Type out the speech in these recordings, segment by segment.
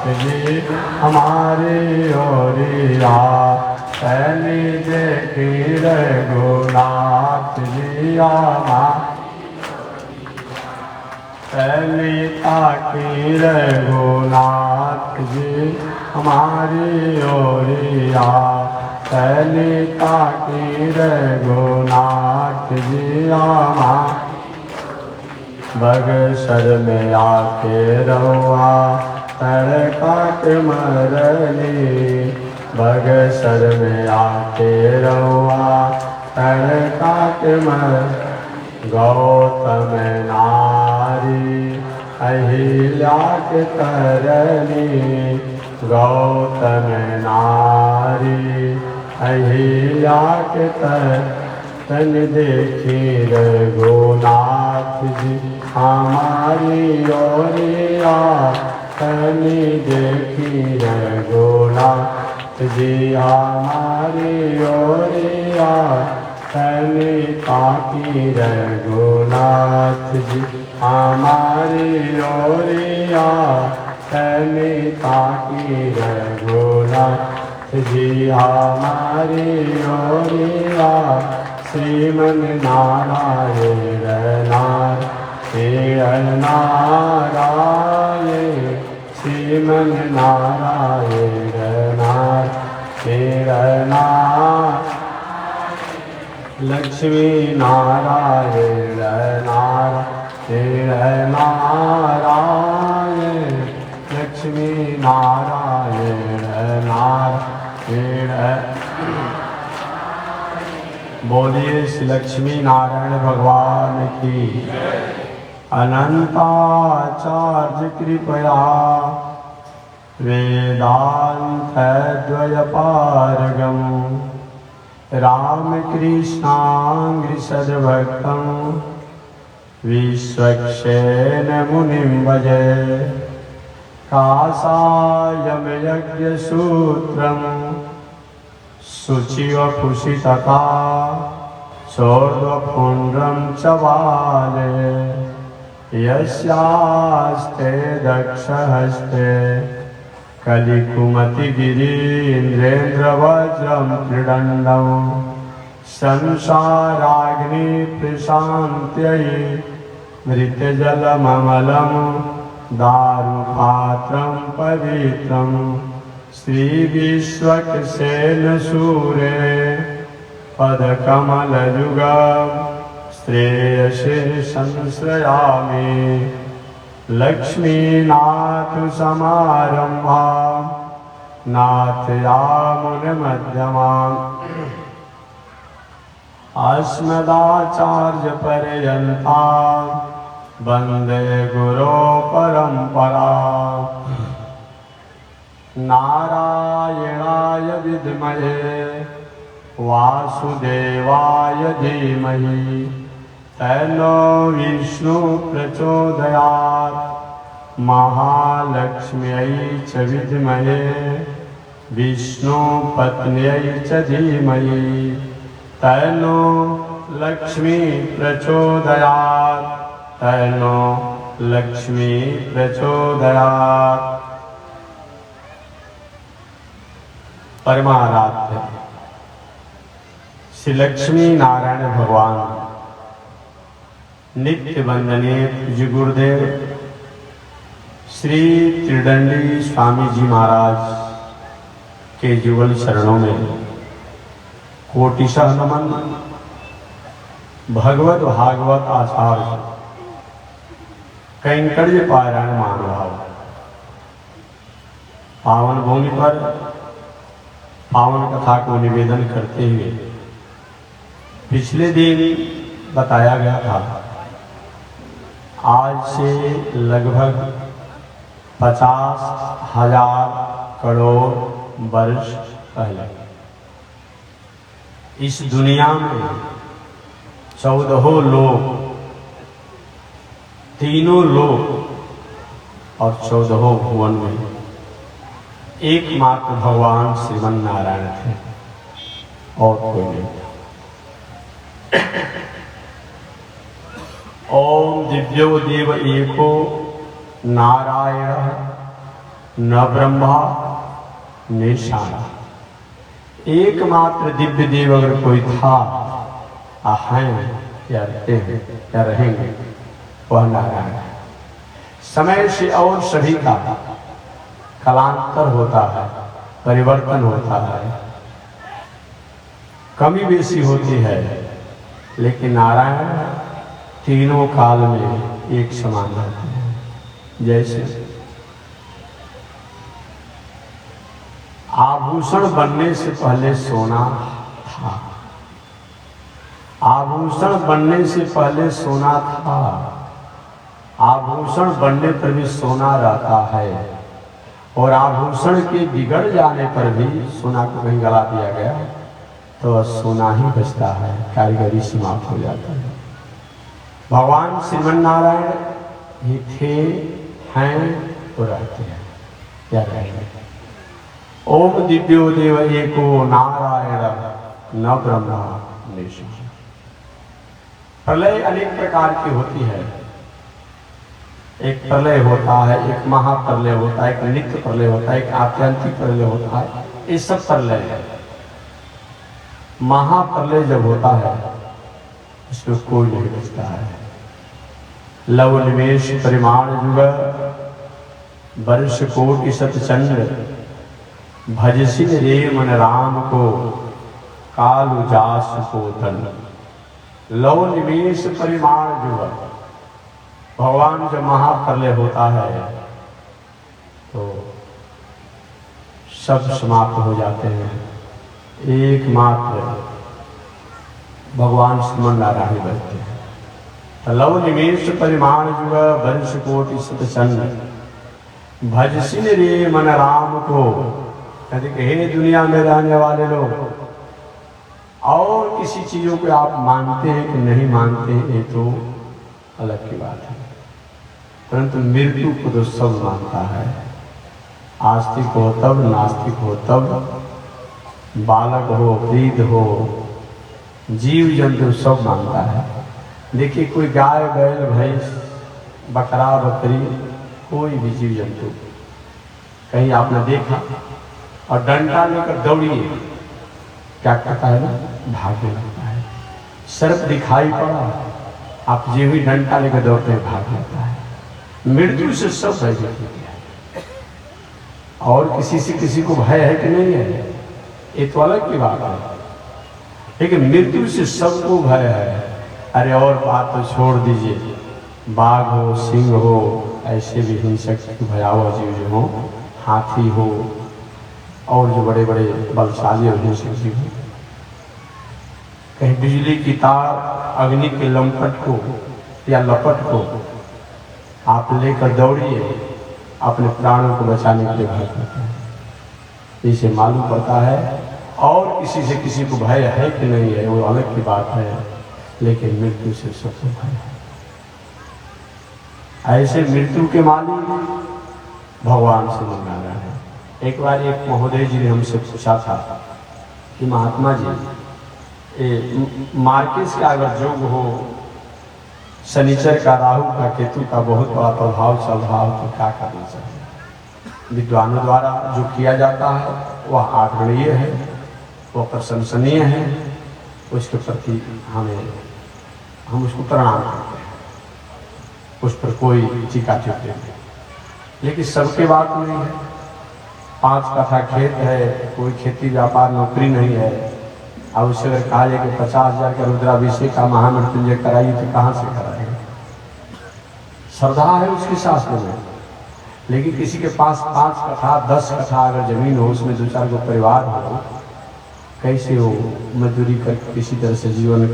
जी हमारी ओरिया पहली देखी रघुनाथ जी पहली ताकी रघुनाथ जी हमारी ओरिया पहली ताकी रघुनाथ जी बगसर में आके रहुआ तड़काट मरली बगसर में आके रहुआ तड़काट मर गौतम नारी अहिल्या के तरली गौतम नारी अहिल्या के तन देखी रघुनाथ जी हमारी ओरिया तन देखी रघुनाथ जी हमारी ओरिया तन ताकी रघुनाथ जी हमारी ओरिया तन ताकी रघुनाथ जी हमारी ओरिया श्रीमन नारायण नारायण नारायण श्रीमन नारायण नारायण लक्ष्मी नारायण नारायण नारायण लक्ष्मी नारायण नारायण बोलिए श्री लक्ष्मी नारायण भगवान की अनंताचार्य कृपया वेदांत द्वयपारगम रामकृष्णांग्रि सद्भक्तं विश्वक्सेन मुनिं भजे कासायं यज्ञसूत्रम् शुचिवपुषितता सोर्ध्वपुण्ड्रं च बाले यस्यास्ते दक्षहस्ते कलिकुमतिगिरीन्द्रेन्द्रवज्रं त्रिदण्डं संसाराग्नि प्रशान्त्यै मृतजलममलं दारुपात्रं पवित्रं श्रीविश्वक्सेन सूरे पदकमलयुगं श्रेयसे संश्रयामि लक्ष्मीनाथ समारम्भां नाथयामुनमध्यमाम् अस्मदाचार्यपर्यन्तां वन्दे गुरो परम्पराम् नारायणाय विद्महे वासुदेवाय धीमहि तन्नो विष्णु प्रचोदयात् महालक्ष्म्यै च विद्महे विष्णुपत्न्यै च धीमहि तन्नो लक्ष्मी प्रचोदयात् तन्नो लक्ष्मी प्रचोदयात्। परमाराध्य श्री लक्ष्मी नारायण भगवान नित्य वंदनीय पूज्य गुरुदेव श्री त्रिदंडी स्वामी जी महाराज के जुगल चरणों में कोटिशः नमन। भगवत भागवत आचार्य कैंकर्य पारायण महानुभाव पावन भूमि पर पावन कथा को निवेदन करते हुए पिछले दिन बताया गया था आज से लगभग 50,000 करोड़ वर्ष पहले इस दुनिया में 14 लोक, तीनों लोक और 14 भुवन में एकमात्र भगवान श्रीमन नारायण थे और कोई नहीं। ओम दिव्यो देव एको नारायण न ब्रह्मा न शाला। एकमात्र दिव्य देव अगर कोई था, हैं या रहते हैं या रहेंगे, वह नारायण है। समय से और सभी का कालांतर होता है, परिवर्तन होता है, कमी बेसी होती है, लेकिन नारायण तीनों काल में एक समान रहते हैं। जैसे आभूषण बनने से पहले सोना था, आभूषण बनने से पहले सोना था, आभूषण बनने पर भी सोना रहता है, और आभूषण के बिगड़ जाने पर भी सोना को कहीं गला दिया गया तो सोना ही बचता है, कारीगरी समाप्त हो जाता है। भगवान श्रीमन नारायण ही थे, हैं तो रहते हैं, क्या रहेंगे। ओम दिव्यो देव एको नारायण न ब्रह्मा न शिव। प्रलय अनेक प्रकार की होती है। एक प्रलय होता है, एक महाप्रलय होता है, एक नित्य प्रलय होता है, एक आत्यंतिक प्रलय होता है। ये सब प्रलय है। महाप्रलय जब होता है इसमें कोई नहीं बचता है। लव निमेश परिमाण युग वर्ष कोटि सतचंद्र, भजसिन रे मन राम को कालु जास को दंड। लव निमेश परिमाण युग, भगवान जब महाप्रलय होता है तो सब समाप्त हो जाते हैं, एकमात्र भगवान श्रीमन नारायण बचते हैं। लव निमेश परिमाण युग वर्ष कोटि सतचंद्र, भजसिन रे मन राम को। कहते हे दुनिया में रहने वाले लोग, और किसी चीजों को आप मानते हैं कि नहीं मानते हैं, ये तो अलग की बात है, परंतु मृत्यु को तो सब मानता है। आस्तिक हो तब, नास्तिक हो तब, बालक हो, वृद्ध हो, जीव जंतु सब मानता है। देखिए कोई गाय, बैल, भैंस, बकरा, बकरी, कोई भी जीव जंतु कहीं आपने देखा और डंडा लेकर दौड़िए, क्या करता है ना, भागने लगता है। सर्प दिखाई पड़ा, आप जो भी डंडा लेकर दौड़ते हैं भाग लेता है। मृत्यु से सब भय है। और किसी से किसी को भय है कि नहीं है, ये तो अलग की बात है, लेकिन मृत्यु से सबको भय है। अरे और बात तो छोड़ दीजिए, बाघ हो, सिंह हो, ऐसे भी हिंसक भयावह जीव जो हो, हाथी हो, और जो बड़े बड़े बलशाली और हिंसक जीव हो, कहीं बिजली की तार, अग्नि के लंपट को या लपट को आप लेकर दौड़िए, अपने प्राणों को बचाने के लिए भाग लेते हैं। इसे मालूम पड़ता है। और किसी से किसी को भय है कि नहीं है, वो अलग की बात है, लेकिन मृत्यु से सबको भय है। ऐसे मृत्यु के मालिक भगवान श्रीमन नारायण है। एक बार एक महोदय जी ने हमसे पूछा था कि महात्मा जी, मार्केस का अगर योग हो, शनिचर का, राहु का, केतु का बहुत बड़ा प्रभाव चल रहा हो तो क्या करना चाहिए। विद्वानों द्वारा जो किया जाता है वह आदरणीय है, वह प्रशंसनीय है, उसके प्रति हम उसको प्रणाम करते हैं, उस पर कोई टीका टिप्पणी नहीं। लेकिन सबके बात नहीं है। 5 कट्ठा खेत है, कोई खेती व्यापार नौकरी नहीं है, अब उससे अगर कहा जाए कि 50,000 का रुद्राभिषेक का महामृत्युंजय कराइए तो कहाँ से कराएंगे। श्रद्धा है उसके शास्त्र में, लेकिन किसी के पास 5 कट्ठा 10 कट्ठा अगर जमीन हो, उसमें 2-4 को परिवार हो, कैसे वो मजदूरी कर किसी तरह से जीवन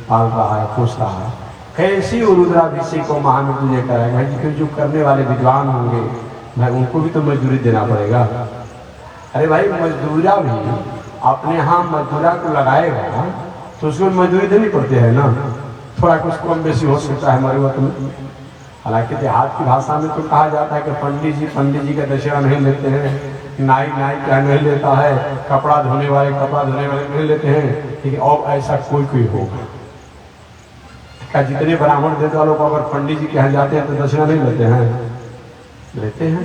पाल रहा है, पोष रहा है, कैसे वो रुद्राभिषेक को महामृत्युंजय कराएगा। भाई जो करने वाले विद्वान होंगे, भाई उनको भी तो मजदूरी देना पड़ेगा। अरे भाई मजदूरा भी अपने यहाँ मजदूरा को लगाएगा तो उसको मजदूरी देनी पड़ती है ना, थोड़ा कुछ कम बेसी हो सकता है हमारे वक्त में। हालांकि देहात की भाषा में तो कहा जाता है कि पंडित जी का दशहरा नहीं लेते हैं, नाई क्या नहीं लेता है, कपड़ा धोने वाले नहीं लेते हैं, लेकिन और ऐसा कोई होगा क्या जितने ब्राह्मण देते वालों को अगर पंडित जी के यहाँ जाते हैं तो दक्षिणा नहीं लेते हैं? लेते हैं।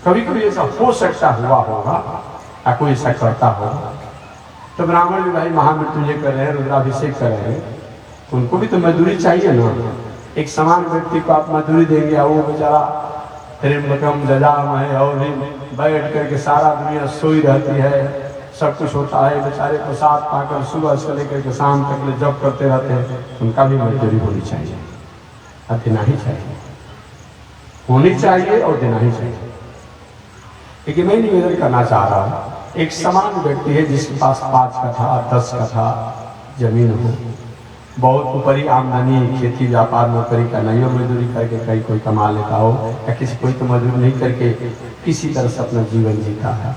कभी कभी ऐसा हो सकता हुआ होगा या कोई ऐसा करता होगा। तो ब्राह्मण भी भाई महामृत्युंजय कर रहे हैं, रुद्राभिषेक कर रहे हैं, तो उनको भी तो मजदूरी चाहिए ना। एक समान व्यक्ति को आप मजदूरी देंगे और वो बेचारा त्रिम्बकम जजामहे और भी बैठ करके सारा दुनिया सोई रहती है, सब कुछ होता है, बेचारे प्रसाद पाकर सुबह से लेकर के शाम तक ले जब करते रहते हैं, उनका भी मजदूरी होनी चाहिए और देना ही चाहिए, होनी चाहिए और देना ही चाहिए। लेकिन मैं निवेदन करना चाह रहा हूँ, एक समान व्यक्ति है जिसके पास 5 कट्ठा 10 कट्ठा जमीन हो, बहुत ऊपरी आमदनी खेती व्यापार नौकरी का नहीं हो, मजदूरी करके कहीं कोई कमा लेता हो या किसी कोई तो मजदूरी नहीं करके किसी तरह से अपना जीवन जीता है,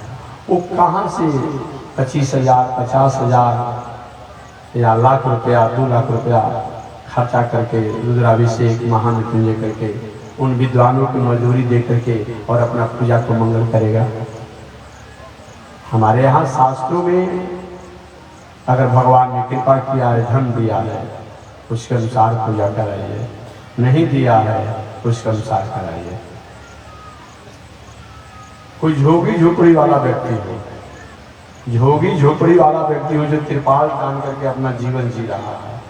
वो कहाँ से 25,000 50,000 या लाख रुपया 2 लाख रुपया खर्चा करके रुद्राभिषेक महामृत्युंजय करके उन विद्वानों की मजदूरी दे करके और अपना पूजा को मंगल करेगा। हमारे यहाँ शास्त्रों में अगर भगवान ने कृपा किया है, धन दिया है, उसके अनुसार पूजा कराइए, नहीं दिया है उसके अनुसार कराइए। कोई झोगी झोपड़ी वाला व्यक्ति हो, झोगी झोपड़ी वाला व्यक्ति हो जो तिरपाल तान करके अपना जीवन जी रहा है,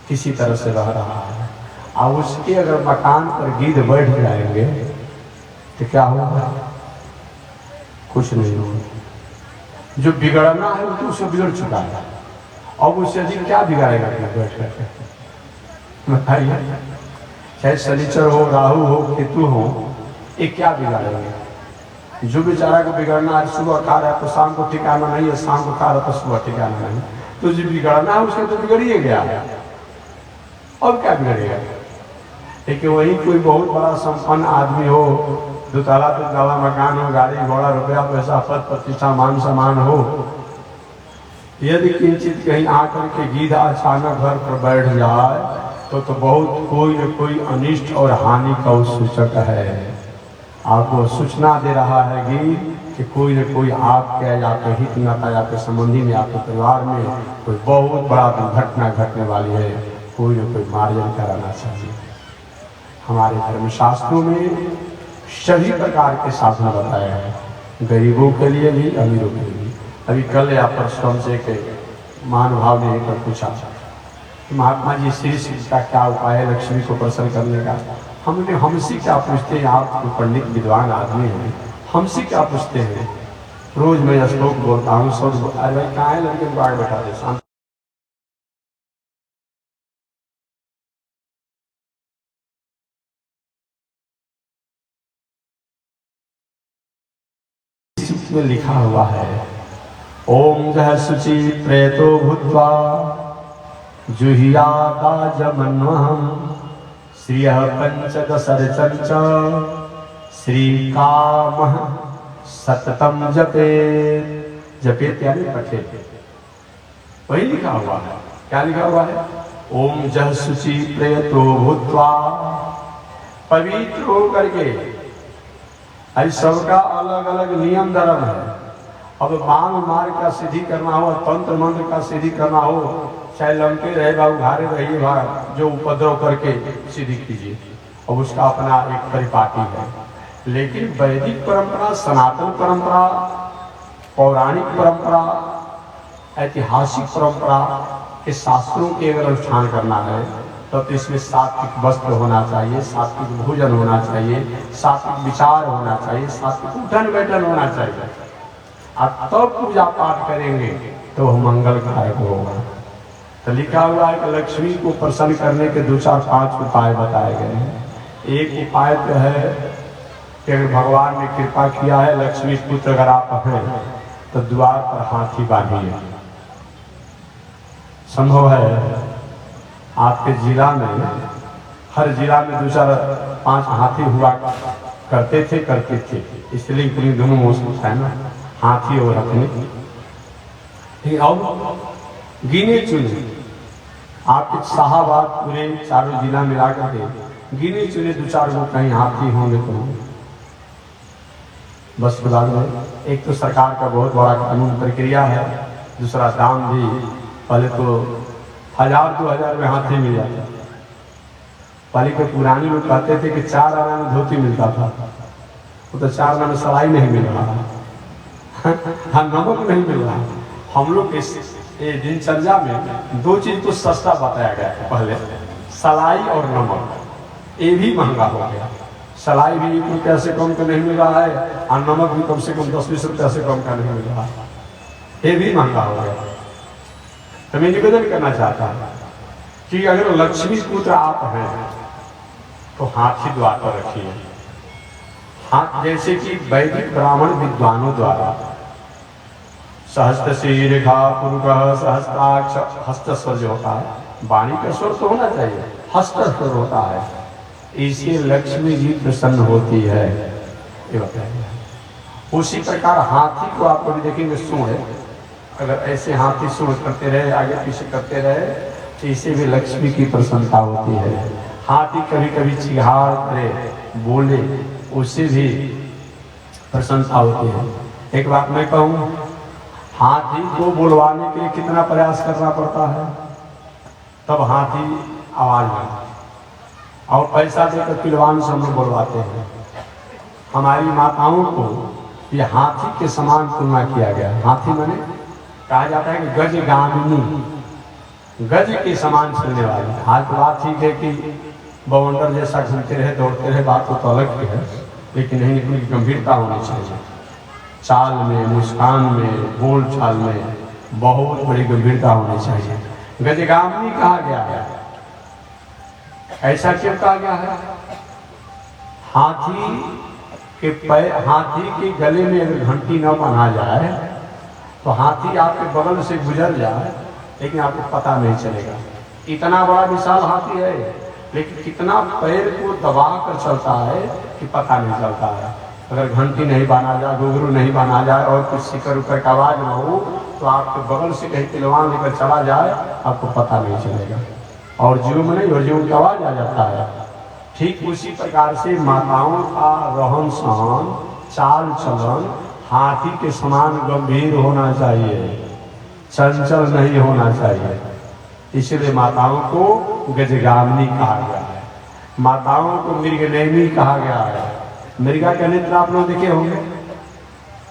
किसी तरह से रह रहा है, और उसके अगर मकान पर गिद्ध बैठ जाएंगे तो क्या होगा? कुछ नहीं होगा। जो बिगड़ना है वो तो उसे बिगड़ चुका है, और उससे अधिक क्या बिगाड़ेगा बैठ करके? बताइए, चाहे शनिचर हो, राहु हो, केतु हो, ये क्या बिगाड़ेंगे? जो बेचारा को बिगड़ना है, सुबह खा रहा है तो शाम को ठिकाना नहीं है, शाम को खा रहा है तो सुबह ठिकाना नहीं, तो जो बिगड़ना है उसका तो बिगड़िए गया, और क्या बिगड़ेगा? लेकिन वही कोई बहुत बड़ा संपन्न आदमी हो, 2 ताला 3 ताला मकान हो, गाड़ी घोड़ा रुपया पैसा पद प्रतिष्ठा मान सम्मान हो, यदि किंचित कहीं आकर के गिद्ध अचानक घर पर बैठ जाए तो बहुत कोई न कोई अनिष्ट और हानि का सूचक है। आपको सूचना दे रहा है गिद्ध कि कोई न कोई आपके या आपके हित नाता या आपके संबंधी में, आपके परिवार में कोई बहुत बड़ा दुर्घटना घटने वाली है, कोई न कोई मार्जन कराना चाहिए। हमारे धर्मशास्त्रों में सभी प्रकार के साधन बताए हैं, गरीबों के लिए भी, अमीरों के लिए। अभी कल या परसों से के महानुभाव ने एक पूछा कि महात्मा जी श्री का क्या उपाय है लक्ष्मी को प्रसन्न करने का? हमने हमसे क्या पूछते हैं, आप तो पंडित विद्वान आदमी हैं, हमसे क्या पूछते हैं? रोज मैं श्लोक बोलता हूँ, सब अरे भाई कहाँ है लड़के को आगे बैठा दे, में लिखा हुआ है, ओम जह शुचि प्रेतो भूत्वा जुहियाता जमन्वहम श्रियः पंचदशर्चञ्च श्रीकामः सततम जपेत्। जपेत् यानी पठे, वही लिखा हुआ है। क्या लिखा हुआ है? ओम जह शुचि प्रेतो भूत्वा, पवित्र होकर के। आई सबका अलग अलग नियम धर्म है। अब बाण मार का सिद्धि करना हो, तंत्र मंत्र का सिद्धि करना हो, चाहे लंके रहे बा उघारे रहिए बा, जो उपद्रव करके सिद्धि कीजिए, और उसका अपना एक परिपाटी है। लेकिन वैदिक परंपरा, सनातन परंपरा, पौराणिक परंपरा, ऐतिहासिक परंपरा के शास्त्रों के अगर अनुष्ठान करना है तो इसमें सात्विक वस्त्र होना चाहिए, सात्विक भोजन होना चाहिए, सात्विक विचार होना चाहिए, सात्विक उठन बैठन होना चाहिए। आप तब पूजा पाठ करेंगे तो वह मंगल कारक होगा। तो लिखा हुआ है कि लक्ष्मी को प्रसन्न करने के 2 4 5 उपाय बताए गए हैं। एक उपाय तो है कि अगर भगवान ने कृपा किया है, लक्ष्मी पुत्र अगर आप हैं तो द्वार पर हाथी बांधिए। संभव है आपके जिला में, हर जिला में 2 4 5 हाथी हुआ करते थे, इसलिए पूरी दोनों मौसम है ना, हाथी और रखने। अब गिने चुने आपके शाहबाद पूरे चारों जिला मिला करके गिने चुने 2 4 गो कहीं हाथी होंगे तो बस के बाद में। एक तो सरकार का बहुत बड़ा कानून प्रक्रिया है, दूसरा दाम भी, पहले तो 1000 2000 में हाथी मिल जाता। पहले के पुराने लोग कहते थे कि 4 आना में धोती मिलता था, वो तो 4 आना में सलाई नहीं मिल रहा है, हाँ नमक नहीं मिल रहा है। हम लोग इस दिनचर्या में 2 चीज को सस्ता बताया गया है पहले, सलाई और नमक। ये भी महंगा हो गया। सलाई भी 1 रुपया से कम का नहीं मिल रहा है और नमक भी कम से कम 10-20 रुपया से कम का नहीं मिल रहा है, ये भी महंगा हो गया। तो मैं निवेदन करना चाहता हूँ कि अगर लक्ष्मी पुत्र आप हैं तो हाथी द्वार पर रखिए। हाथ जैसे कि वैदिक ब्राह्मण विद्वानों द्वारा सहस्त्र शीर्षा पुरुष सहस्त्राक्ष हस्त स्वर जो होता है, वाणी का स्वर तो होना चाहिए, हस्त स्वर होता है, इससे लक्ष्मी जी प्रसन्न होती है, ये बताया। उसी प्रकार हाथी को आप कभी देखेंगे सूंड है, अगर ऐसे हाथी सूंड करते रहे आगे पीछे करते रहे तो इससे भी लक्ष्मी की प्रसन्नता होती है। हाथी कभी कभी चिहाड़ करे बोले उससे भी प्रसन्नता होती है। एक बात मैं कहूँ, हाथी को बुलवाने के लिए कितना प्रयास करना पड़ता है तब हाथी आवाज में, और पैसा देकर पिलवान से हम लोग बुलवाते हैं। हमारी माताओं को ये हाथी के समान तुलना किया गया। हाथी माने कहा जाता है कि गज गामिनी, गज के समान चलने वाली। हाल तो बात ठीक है कि बवंडर जैसा घूमते रहे दौड़ते रहे, बात तो अलग की है, लेकिन नहीं इतनी गंभीरता होनी चाहिए। चाल में, मुस्कान में, बोल चाल में बहुत बड़ी गंभीरता होनी चाहिए। गजगामिनी कहा गया है। ऐसा क्यों कहा गया है? हाथी के पैर, हाथी के गले में अगर घंटी न बना जाए तो हाथी आपके बगल से गुजर जाए लेकिन आपको पता नहीं चलेगा। इतना बड़ा विशाल हाथी है लेकिन कितना पैर को दबा कर चलता है कि पता नहीं चलता है। अगर घंटी नहीं बांधा जाए, घुंघरू नहीं बांधा जाए और कुछ सिकर उकर का आवाज न हो तो आपके बगल से कहीं पिलवान लेकर चला जाए आपको पता नहीं चलेगा, और जीव में नहीं, और जीव का आवाज आ जाता है। ठीक उसी प्रकार से माताओं का रहन सहन, चाल चलन हाथी के समान गंभीर होना चाहिए, चंचल नहीं होना चाहिए। इसलिए माताओं को गजगामिनी कहा गया है, माताओं को मृगनयनी कहा गया है। मृगा का नेत्र आप लोग देखे होंगे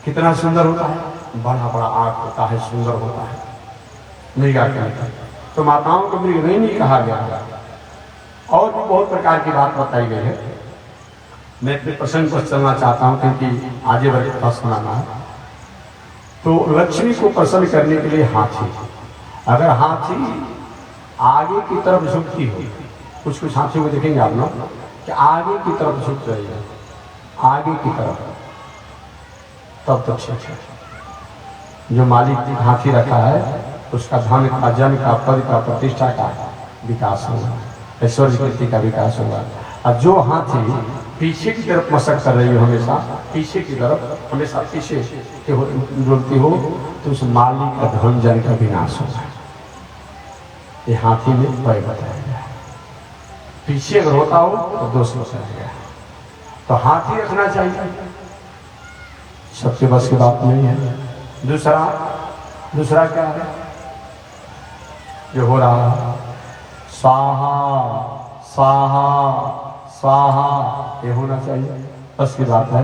कितना सुंदर होता है, बड़ा बड़ा आंख होता है, सुंदर होता है मृगा का नेत्र। तो माताओं को मृगनयनी कहा गया है। और भी बहुत प्रकार की बात बताई गई है। मैं अपने प्रसंग पर चलना चाहता हूँ क्योंकि आगे बढ़ सुनाना है। तो लक्ष्मी को प्रसन्न करने के लिए हाथी, अगर हाथी आगे की तरफ झुकती हो, कुछ कुछ हाथियों को देखेंगे आप लोग कि आगे की तरफ झुक रही है, आगे की तरफ, तब तो ठीक है। जो मालिक हाथी रखा है उसका धन का, जन का, पद का, प्रतिष्ठा का विकास होगा, ऐश्वर्य कीर्ति का विकास होगा। और जो हाथी पीछे की तरफ मशक कर रही हो, हमेशा पीछे की तरफ, हमेशा पीछे डोलती हो, तो उस मालिक का धन जन का विनाश होगा। ये हाथी में उपाय बताया गया है। पीछे अगर होता हो तो दोष बताया गया है। तो हाथी रखना चाहिए, सबके बस की बात नहीं है। दूसरा क्या है जो हो रहा है, स्वाहा स्वाहा स्वाहा, ये होना चाहिए, बस की बात है।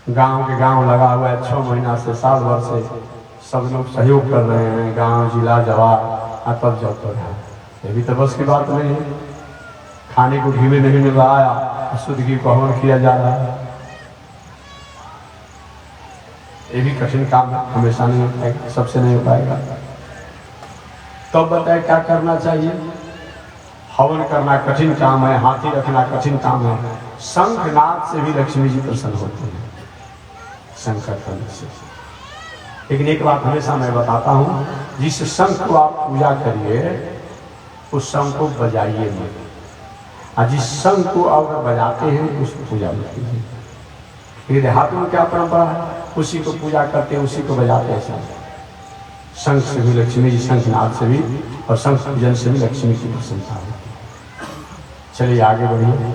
गांव के गांव लगा हुआ है, 6 महीना से, साल भर से सब लोग सहयोग कर रहे हैं, गांव जिला जवाब तब जब तो है, ये भी तो बस की बात नहीं है। खाने को घी में नहीं मिल रहा है, शुद्ध घी को हवन किया जा रहा है, ये भी कठिन काम है, हमेशा नहीं हो पाएगा, सबसे नहीं हो पाएगा। तो बताए क्या करना चाहिए? हवन करना कठिन काम है, हाथी रखना कठिन काम है। शंखनाद से भी लक्ष्मी जी प्रसन्न होती है, शंकर करने से। लेकिन एक बात हमेशा मैं बताता हूँ, जिस शंख को आप पूजा करिए उस शंख को बजाइए मत, और जिस शंख को आप बजाते हैं उसको पूजा मत कीजिए। ये देहात में क्या परंपरा है, उसी को पूजा करते हैं, उसी को बजाते हैं। शंख से भी लक्ष्मी जी, शंखनाद से भी, और शंख पूजन से भी लक्ष्मी की प्रसन्नता है। चलिए आगे बढ़िए।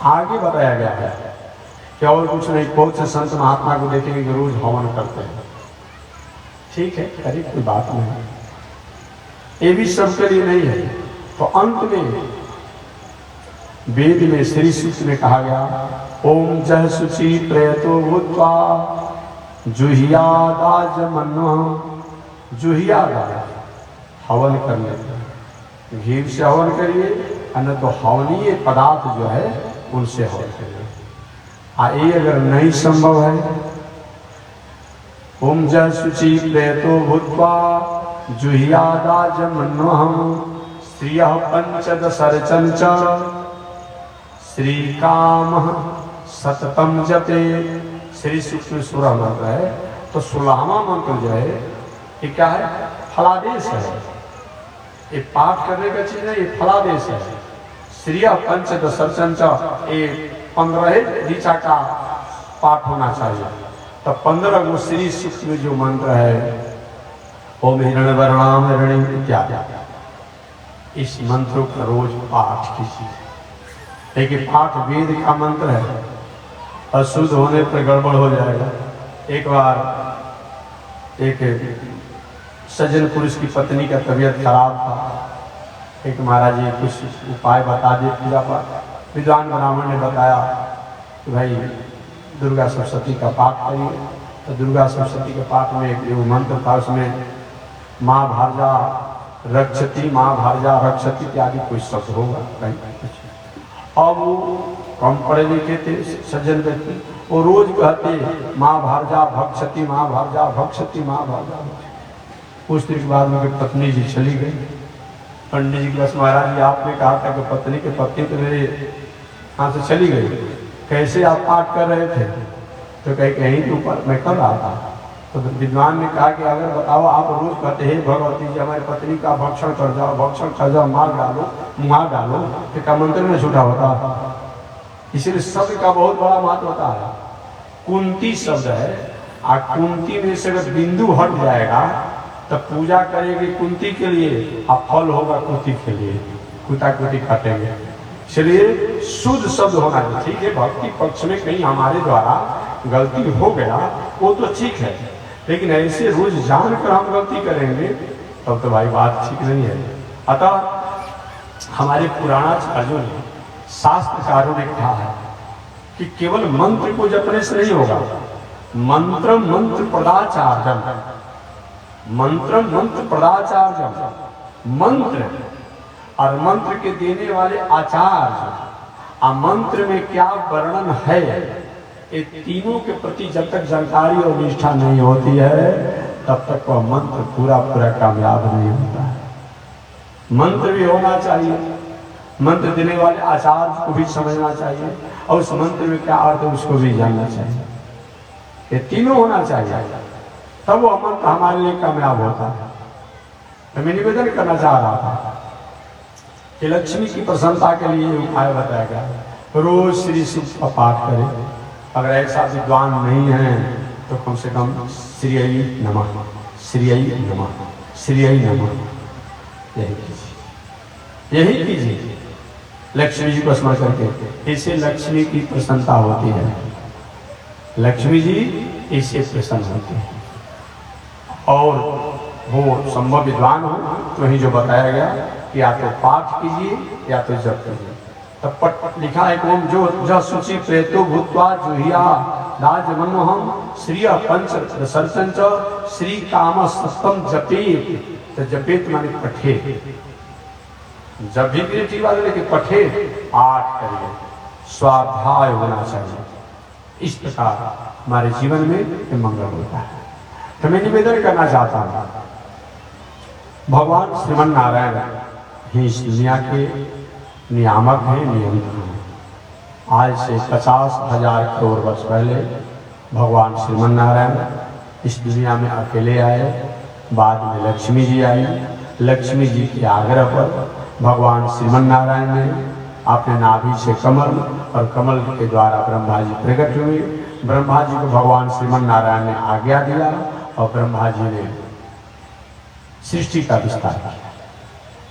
आगे बताया गया है कि और कुछ नहीं, बहुत से संत महात्मा को देखेंगे कि रोज हवन करते हैं, ठीक है, अरे कोई बात नहीं, ये भी सबके लिए नहीं है। तो अंत में वेद में श्री सूक्त में कहा गया, ओम जह शुचि प्रयतो भूत्वा जुहियादाज मन्व। जुहियादाज हवन करने से, घी से हवन करिए, अन्य तो हवनीय पदार्थ जो है उनसे हवन करिए। ये अगर नहीं संभव है, ओम जय शुचि प्रेतो भूत्वा जुहियादाज मन्वहं श्रियः पंचदशर्चन च श्री काम सततम जपे। श्री सूक्ष्म सूरा मंत्र है, तो 16वां मंत्र जो है ये क्या है? फलादेश है। ये पाठ करने का चीज है, ये फलादेश है। श्रिय पंचदशर्चन च, ये 15 ऋचा का पाठ होना चाहिए। तो 15 गो श्री सूक्ष्म में जो मंत्र है, ओम हिरण्यवर्णाम हिरण्यम इत्यादि, इस मंत्रों का रोज पाठ कीजिए। लेकिन पाठ वेद का मंत्र है, अशुद्ध होने पर गड़बड़ हो जाएगा। एक बार एक सज्जन पुरुष की पत्नी का तबीयत खराब था। एक महाराज जी कुछ उपाय बता दिए पूजा पाठ। विद्वान ब्राह्मण ने बताया कि भाई दुर्गा सप्तशती का पाठ करिए। तो दुर्गा सप्तशती के पाठ में एक जो मंत्र था, उसमें माँ भारजा रक्षति, माँ भारजा रक्षति इत्यादि कोई शब्द होगा कहीं। अब वो कम पढ़े लिखे थे सज्जन व्यक्ति, वो रोज कहते माँ भारजा भक्षति, माँ भारजा भक्षति, माँ भारजा। कुछ देर के बाद उनकी पत्नी जी चली गई। पंडित जी के पास, महाराज जी आपने कहा था कि पत्नी के पत्नी तो मेरे यहाँ से चली गई, कैसे आप पाठ कर रहे थे? तो कहीं के ऊपर मैं कर रहा था। तो विद्वान ने कहा कि अगर बताओ, आप रोज कहते हैं भगवती जी हमारी पत्नी का भक्षण कर जाओ, भक्षण कर जाओ, मार डालो, मार डालो, तो क्या मंत्र में झूठा होता? इसीलिए शब्द का बहुत बड़ा महत्व होता है। कुंती शब्द है, और कुंती में से अगर बिंदु हट जाएगा तो पूजा करेगी कुंती के लिए, और फल होगा कुंती के लिए, कुता कुटी काटेंगे। इसलिए शुद्ध शब्द होना चाहिए। ठीक है, भक्ति पक्ष में कहीं हमारे द्वारा गलती हो गया वो तो ठीक है, लेकिन ऐसे रोज जानकर हम गलती करेंगे तब तो भाई बात ठीक नहीं है। अतः हमारे पुराणाचार्यों ने, शास्त्रकारों ने कहा है कि केवल मंत्र को जपने से नहीं होगा। मंत्र मंत्र पदाचार्यम, मंत्र मंत्र पदाचार्यम, मंत्र और मंत्र के देने वाले आचार्य, मंत्र में क्या वर्णन है, ये तीनों के प्रति जब तक जानकारी और निष्ठा नहीं होती है तब तक वह मंत्र पूरा पूरा कामयाब नहीं होता है। मंत्र भी होना चाहिए, मंत्र देने वाले आचार्य को भी समझना चाहिए, और उस मंत्र में क्या अर्थ है उसको भी जानना चाहिए। ये तीनों होना चाहिए, तब वो मंत्र हमारे लिए कामयाब होता है। तो मैं निवेदन करना चाह रहा था कि लक्ष्मी की प्रसन्नता के लिए उपाय बताया गया, रोज श्री सूक्त का पाठ करें। अगर ऐसा विद्वान नहीं है तो कम से कम श्रीयई नमः, श्रीयई नमः, श्रीयई नमः यही कीजिए, यही कीजिए। लक्ष्मी जी को स्मरण करके, इससे लक्ष्मी की प्रसन्नता होती है। लक्ष्मी जी इससे प्रसन्न होती है। और वो संभव विद्वान हो तो ही जो बताया गया कि या तो पाठ कीजिए या तो जप कीजिए। तब पट लिखा है, ओम जो जह शुचि प्रेतो भूत्वा जुहिया दाज मनोहम श्रिय पंच दशर्चन च श्री काम सतम जपेत। तो जपेत माने पठे, जब भी गिरती वाले लेकिन पठे, पाठ करिए, स्वाध्याय होना चाहिए। इस प्रकार हमारे जीवन में मंगल होता है। तो मैं निवेदन करना चाहता हूँ, भगवान श्रीमन नारायण ही इस दुनिया के नियामक हैं, नियंत्रक हैं। आज से 50,000 करोड़ वर्ष पहले भगवान श्रीमन नारायण इस दुनिया में अकेले आए। बाद में लक्ष्मी जी आई। लक्ष्मी जी के आग्रह पर भगवान श्रीमन नारायण ने अपने नाभि से कमल, और कमल के द्वारा ब्रह्मा जी प्रकट हुए। ब्रह्मा जी को भगवान श्रीमन नारायण ने आज्ञा दिया, और ब्रह्मा जी ने सृष्टि का विस्तार किया।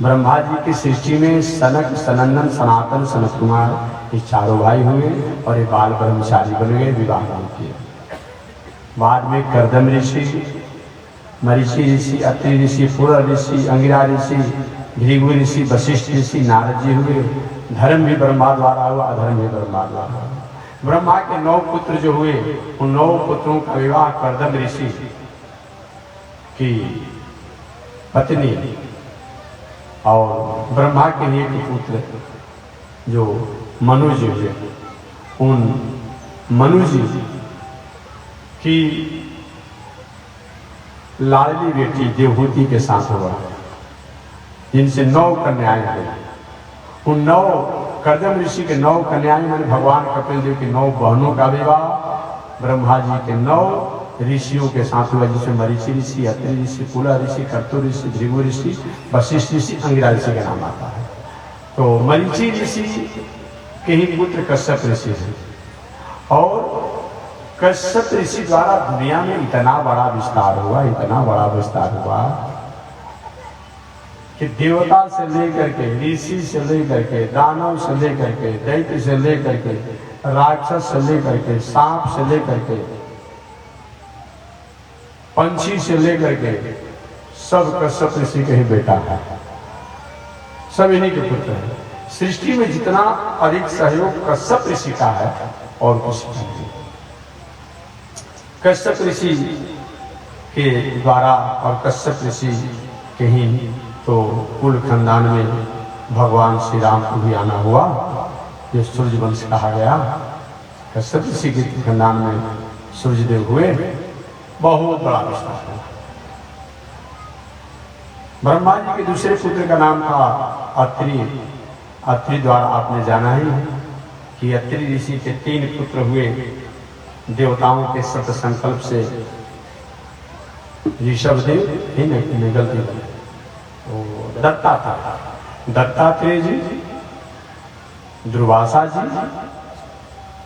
ब्रह्मा जी की सृष्टि में सनक, सनंदन, सनातन, सनत कुमार ये चारों भाई हुए, और ये बाल ब्रह्मचारी बन गए, विवाह किए। बाद में कर्दम ऋषि, मरीचि ऋषि, अत्रि ऋषि, पुर ऋषि, अंगिरा ऋषि, भृगु ऋषि, वशिष्ठ ऋषि, नारद जी हुए। धर्म भी ब्रह्मा द्वारा हुआ, अधर्म भी ब्रह्मा द्वारा हुआ। ब्रह्मा के 9 पुत्र जो हुए, उन 9 पुत्रों का विवाह कर्दम ऋषि की पत्नी और ब्रह्मा के ही एक पुत्र जो मनुज हुए, उन मनुज की लाडली बेटी देवहूति के साथ हुआ, जिनसे 9 कन्याएं हुई। उन 9 कर्दम ऋषि के 9 कन्याएं माने भगवान कपिल देव की 9 बहनों का विवाह ब्रह्मा जी के 9 ऋषियों के साथ हुआ, जिसमें मरीचि ऋषि, अत्रि ऋषि, पुला ऋषि, कर्तु ऋषि, भृगु ऋषि, वशिष्ठ ऋषि, अंगिरा ऋषि का नाम आता है। तो मरीचि ऋषि के ही पुत्र कश्यप ऋषि हैं और कश्यप ऋषि द्वारा दुनिया में इतना बड़ा विस्तार हुआ, इतना बड़ा विस्तार हुआ कि देवता से लेकर के, ऋषि से लेकर के, दानव से लेकर के, दैत्य से लेकर के, राक्षस से लेकर के, सांप से लेकर के, पंछी से लेकर के, सब कश्यप ऋषि का ही बेटा है, सब इन्हीं के पुत्र हैं। सृष्टि में जितना अधिक सहयोग कश्यप ऋषि का है और किसी का नहीं। कश्यप ऋषि के द्वारा और कश्यप ऋषि के ही तो कुल खानदान में भगवान श्री राम को भी आना हुआ, जो सूर्य वंश कहा गया। कश्यप ऋषि के खानदान में सूर्यदेव हुए, बहुत बड़ा विस्तार हुआ। ब्रह्मा जी के दूसरे पुत्र का नाम था अत्रि। अत्रि द्वारा आपने जाना ही कि अत्रि ऋषि के 3 पुत्र हुए, देवताओं के सत संकल्प से ऋषभदेव ही नहीं, गलती दत्तात्रेय जी, दुर्वासा जी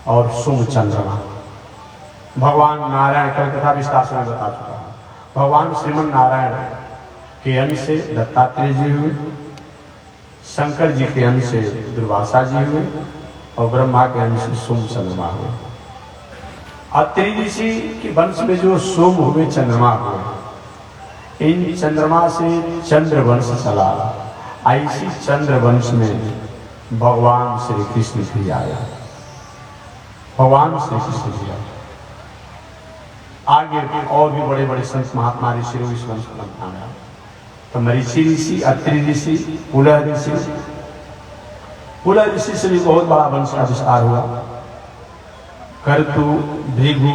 और सोम चंद्रमा। भगवान नारायण कल कथा विस्तार से बता चुका है। भगवान श्रीमन नारायण के अंश से दत्तात्रेय जी हुए, शंकर जी के अंश से दुर्वासा जी हुए और ब्रह्मा के अंश से सोम चंद्रमा हुए। अत्रि ऋषि के वंश में जो सोम हुए, चंद्रमा हुए, इन चंद्रमा से चंद्र वंश चला। ऐसी चंद्र वंश में भगवान श्री कृष्ण भी आया, भगवान श्री कृष्ण भी आया। आगे और भी बड़े बड़े संत महात्मा ऋषि इस वंश को बनाया। तो मरीचि ऋषि, अत्रि ऋषि, पुला ऋषि, पुला ऋषि से भी बहुत बड़ा वंश का विस्तार हुआ। कर्तु, भृगु,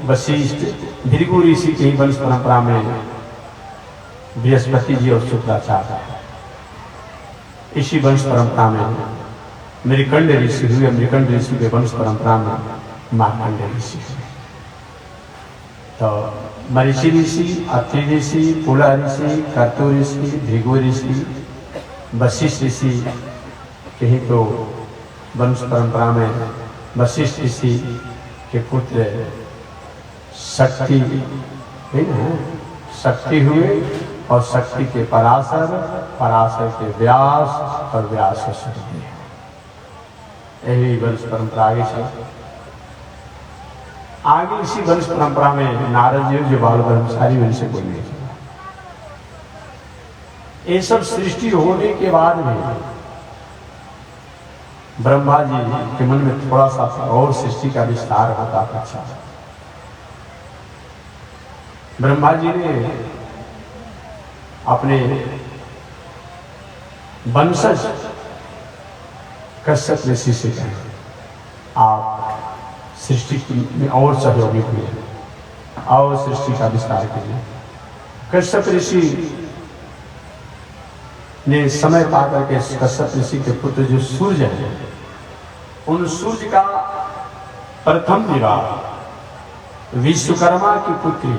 वशिष्ठ, भृगु ऋषि की वंश परंपरा में बृहस्पति जी और शुक्राचार्य, इसी वंश परंपरा में मृकंड ऋषि हुए। मृकंड ऋषि के वंश परंपरा में मार्कंड ऋषि हुए। तो मरीचि ऋषि, अत्रि ऋषि, पुला ऋषि, कर्तु ऋषि, भृगु ऋषि, वशिष्ठ ऋषि के ही तो वंश परंपरा में वशिष्ठ ऋषि के पुत्र शक्ति शक्ति हुए और शक्ति के पराशर, पराशर के व्यास और व्यास के शक्ति। यही वंश परंपरा आगे चल। आगे इसी वंश परंपरा में नारद जी जो बाल ब्रह्मचारी वंश से बोले। ये सब सृष्टि होने के बाद में ब्रह्मा जी के मन में थोड़ा सा और सृष्टि का विस्तार होता था। अच्छा, ब्रह्मा जी ने अपने वंशज कश्यप ऋषि से कहा, आप सृष्टि में और सहयोगी हुए और सृष्टि का विस्तार कीजिए। कश्यप ऋषि ने समय पाकर के कश्यप ऋषि के पुत्र जो सूर्य है, उन सूर्य का प्रथम विवाह विश्वकर्मा की पुत्री,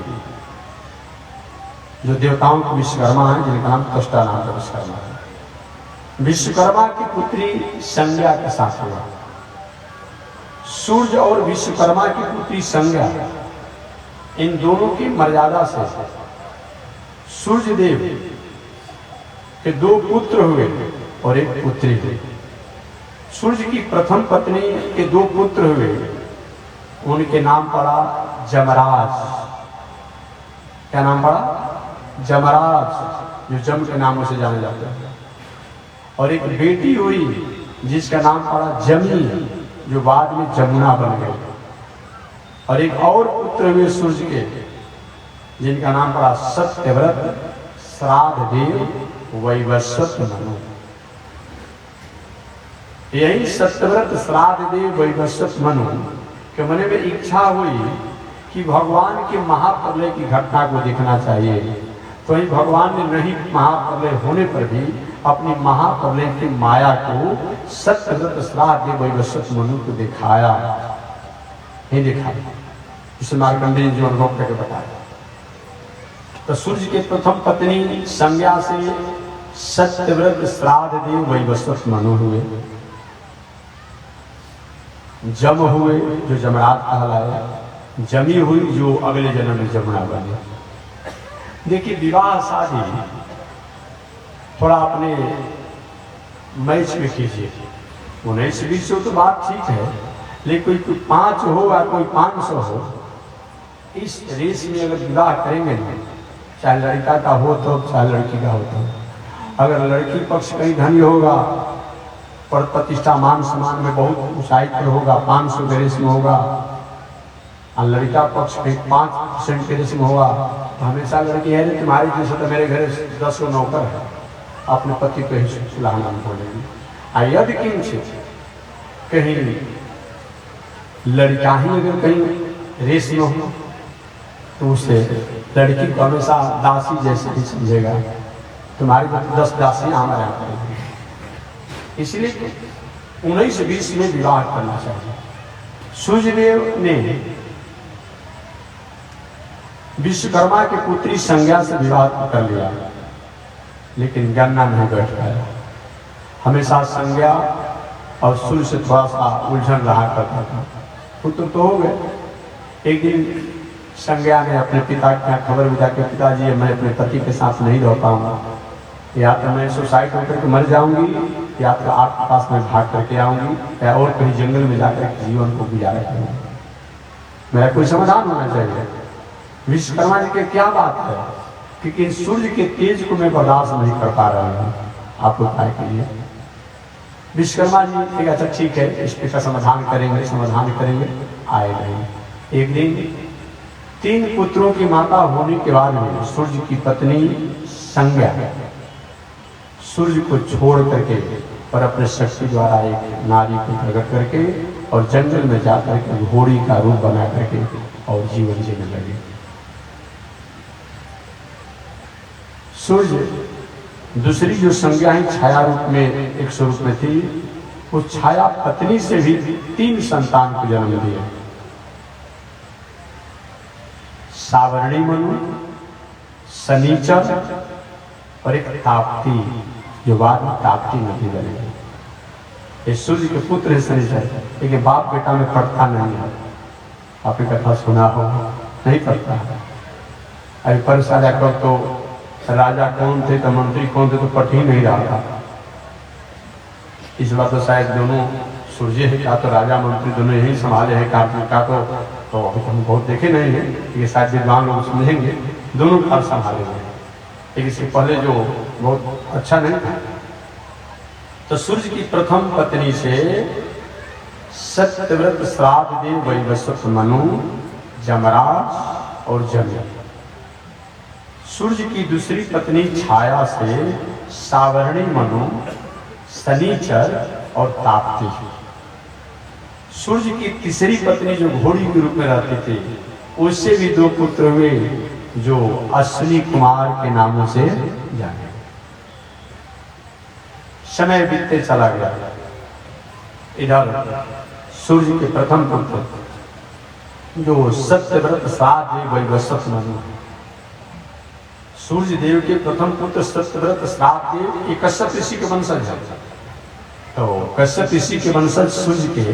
जो देवताओं के विश्वकर्मा है, जिनका नाम त्वष्टा नाम का विश्वकर्मा है, विश्वकर्मा की पुत्री संज्ञा के साथ हुआ। सूर्य और विश्वकर्मा की पुत्री संज्ञा, इन दोनों की मर्यादा से सूर्य देव के 2 पुत्र हुए और 1 पुत्री हुई। सूर्य की प्रथम पत्नी के 2 पुत्र हुए, उनके नाम पड़ा जमराज। क्या नाम पड़ा? जमराज, जो जम के नामों से जाने जाते हैं। और एक बेटी हुई जिसका नाम पड़ा जमी, जो बाद में जमुना बन गए, और एक और पुत्र हुए सूर्य के, जिनका नाम पड़ा सत्यव्रत, श्राद्ध देव, वैवस्वत मनु। यही सत्यव्रत, श्राद्ध देव, वैवस्वत मनु के मन में इच्छा हुई कि भगवान के महाप्रलय की घटना को देखना चाहिए। तो ही भगवान ने नहीं महाप्रलय होने पर भी अपनी महाप्रलय की माया को सत्यव्रत, श्राद्ध देव, वैवस्वत मनु को दिखाया ही दिखाया। इसे मार्कंडेय जी अनुभव करके बताया। तो सूर्य के प्रथम पत्नी संज्ञा से सत्यव्रत, श्राद्ध देव, वैवस्वत मनु हुए। जम हुए जो जमराज कहलाया, जमी हुई जो अगले जन्म में जमुना बने। देखिए विवाह शादी थोड़ा अपने मैच में कीजिए। 19-20 तो बात ठीक है, लेकिन कोई 5 हो या कोई 500 हो, इस रेस में अगर विवाह करेंगे ना, चाहे लड़का का हो तो चाहे लड़की का हो तो, अगर लड़की पक्ष कहीं धनी होगा, पद प्रतिष्ठा मान सम्मान में बहुत ऊंचाई पर होगा, 500 के रेस में होगा, और लड़का पक्ष कहीं 5% के रेस में होगा, तो हमेशा लड़की है कि तुम्हारी जैसे तो मेरे घर 10 नौकर है, अपने पति को ही सुलाना बोलेंगे। यदि किंचित कहीं लड़का ही अगर कहीं रेस में हो तो उसे लड़की को हमेशा दासी जैसे ही समझेगा, तुम्हारी 10 दासी हमारे यहाँ करेंगे। इसलिए 19-20 में विवाह करना चाहिए। सूर्यदेव ने विश्वकर्मा की पुत्री संज्ञा से विवाह कर लिया, लेकिन गन्ना नहीं बैठ पाया। हमेशा संज्ञा और सूर्य से थोड़ा सा उलझन रहा करता था। पुत्र तो हो गए। एक दिन संज्ञा ने अपने पिता के यहाँ खबर भेजा कि पिताजी मैं अपने पति के साथ नहीं रह पाऊंगा, या तो मैं सुसाइड होकर के मर जाऊंगी, या तो आपके पास मैं भाग करके आऊंगी, या और कहीं जंगल में जाकर जीवन को गुजारा करूंगी। मेरा कोई समाधान होना चाहिए। विश्वकर्मा जी की क्या बात है, क्योंकि सूर्य के तेज को मैं बर्दाश्त नहीं कर पा रहा हूँ, आप उपाय कीजिए। विश्वकर्मा जी अच्छा ठीक है, इसका समाधान करेंगे। आए नहीं। एक दिन 3 पुत्रों की माता होने के बाद में सूर्य की पत्नी संज्ञा सूर्य को छोड़ करके और अपने शक्ति द्वारा एक नारी को प्रकट करके और जंगल में जाकर के घोड़ी का रूप बना करके और जीवन जीने लगे। सूर्य दूसरी जो संज्ञा है छाया रूप में एक स्वरूप में थी, उस छाया पत्नी से भी 3 संतान को जन्म दिया। सावर्णी मनु, शनिचर और एक ताप्ती, जो बाद में ताप्ती नदी बनेगी। ये सूर्य के पुत्र है शनिचर, लेकिन बाप बेटा में पड़ता नहीं है। आपने कथा सुना हो, नहीं पड़ता है। अभी परसाला कर तो राजा कौन थे तो मंत्री कौन थे तो पट ही नहीं रहा था। इस बार तो शायद दोनों सूर्य है, क्या तो राजा मंत्री दोनों यही संभाले हैं कार्य का, तो अभी हम बहुत देखे नहीं है, ये शायद विद्वान लोग समझेंगे, दोनों काल संभाले हुए। लेकिन इससे पहले जो बहुत अच्छा नहीं था। तो सूर्य की प्रथम पत्नी से सत्यव्रत, श्राद्ध देव, वैवस्वत मनु, जमराज और जमी। सूर्य की दूसरी पत्नी छाया से सावर्णी मनु, शनिचर और ताप्ती। सूर्य की तीसरी पत्नी जो घोड़ी के रूप में रहती थी, उससे भी 2 पुत्र हुए जो अश्विनी कुमार के नामों से जाने। समय बीतते चला गया। इधर सूर्य के प्रथम पुत्र जो सत्यव्रत, श्राद्ध देव, वैवस्वत मनु। सूर्य देव के प्रथम पुत्र सत्यव्रत, श्राद्ध देव ये कश्यप ऋषि के वंशज है। तो कश्यप ऋषि के वंशज सूर्य के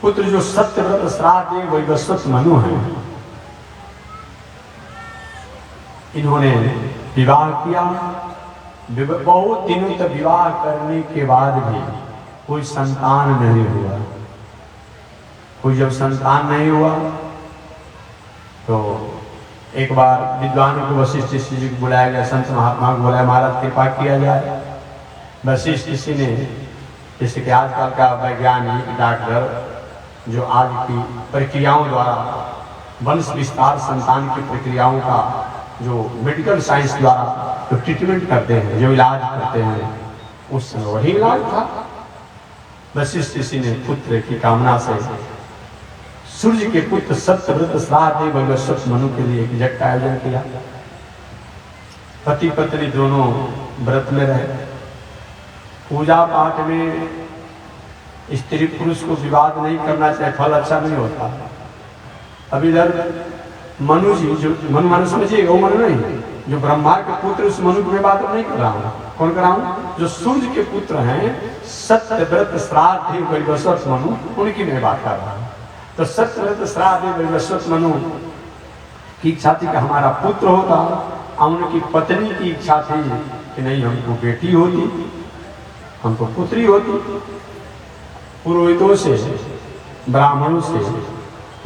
पुत्र जो सत्यव्रत, श्राद्ध देव, वैवस्वत मनु है, इन्होंने विवाह किया। बहुत दिनों तक विवाह करने के बाद भी कोई संतान नहीं हुआ। कोई जब संतान नहीं हुआ तो एक बार विद्वानों को वशिष्ठ जी को बुलाया गया, संत महात्मा को बुलाया, महाराज कृपा किया जाए। वशिष्ठ किसी ने, जैसे कि आजकल का वैज्ञानिक डॉक्टर जो आज की प्रक्रियाओं द्वारा वंश विस्तार संतान की प्रक्रियाओं का जो मेडिकल साइंस द्वारा जो ट्रीटमेंट करते हैं, जो इलाज करते हैं, उस समय वही इलाज था। वशिष्ठ ऋषि ने पुत्र की कामना से सूर्य के पुत्र सत्यव्रत श्राद्ध वैवस्वत मनु के लिए एक यज्ञ का आयोजन किया। पति पत्नी दोनों व्रत में रहे। पूजा पाठ में स्त्री पुरुष को विवाद नहीं करना चाहिए, फल अच्छा नहीं होता। अब इधर मनु जी, जो मनु मानो समझिएगा, वो मनु नहीं, जो ब्रह्मा के पुत्र उस मनु की बात नहीं कर रहा हूँ। कौन कर रहा हूँ? जो सूर्य के पुत्र हैं, सत्यव्रत श्राद्ध वैवस्वत मनु, उनकी मैं बात कर रहा हूँ। तो सत्यव्रत श्राद्ध वैवस्वत मनु की इच्छा थी कि हमारा पुत्र होता, और उनकी पत्नी की इच्छा थी कि नहीं हमको बेटी होती, हमको पुत्री होती। पुरोहितों से, ब्राह्मणों से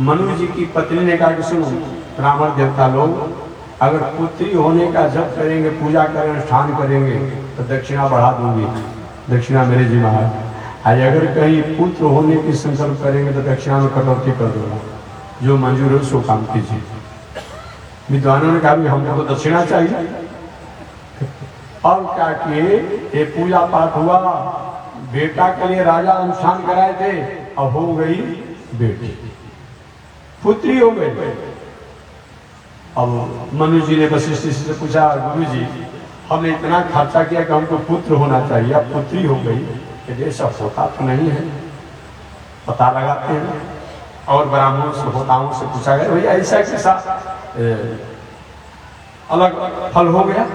मनु जी की पत्नी ने कहा कि सुनो ब्राह्मण देवता लोग, अगर पुत्री होने का जप करेंगे, पूजा करेंगे, अनुष्ठान करेंगे तो दक्षिणा बढ़ा दूंगी, दक्षिणा मेरे जिम्मा है। आज अगर कहीं पुत्र होने की संकल्प करेंगे तो दक्षिणा में कटौती कर दूंगा, जो मंजूर है उसको काम कीजिए। विद्वानों ने कहा भी हमको तो दक्षिणा चाहिए। और क्या किए, ये पूजा पाठ हुआ, बेटा के लिए राजा अनुष्ठान कराए थे, अब हो गई बेटी, पुत्री हो गई। अब मनु जी ने वशिष्ठ जी से पूछा, गुरु जी हमने इतना खर्चा किया कि हमको पुत्र होना चाहिए, अब पुत्री हो गई, ये सब होता तो नहीं है, पता लगाते हैं। और ब्राह्मणों से, होताओं से पूछा गया भैया ऐसा कैसा अलग फल हो गया,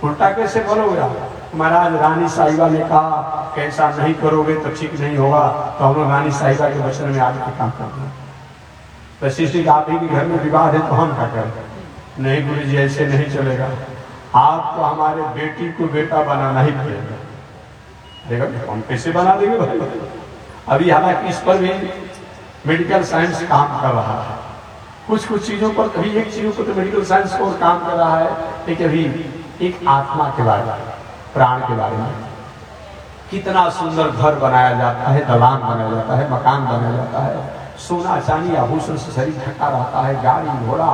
उल्टा कैसे फल हो गया? महाराज रानी साहिबा ने कहा कैसा नहीं करोगे तो ठीक नहीं होगा, तो हम लोग रानी साहिबा के वचन में आगे काम करते हैं। वशिष्ठ जी आप ही के घर में विवाह है तो हम क्या करें? नहीं गुरु जी ऐसे नहीं चलेगा, आपको हमारे बेटी को बेटा बनाना ही पड़ेगा। देखो हम कैसे बना देंगे भाई? अभी हालांकि इस पर भी मेडिकल साइंस काम कर रहा है, कुछ चीजों पर, कभी एक चीजों पर तो मेडिकल साइंस और काम कर रहा है, लेकिन अभी एक आत्मा के बारे में, प्राण के बारे में, कितना सुंदर घर बनाया जाता है, दलान बनाया जाता है, मकान बनाया जाता है, सोना चांदी आभूषण से शरीर ढका रहता है, गाड़ी घोड़ा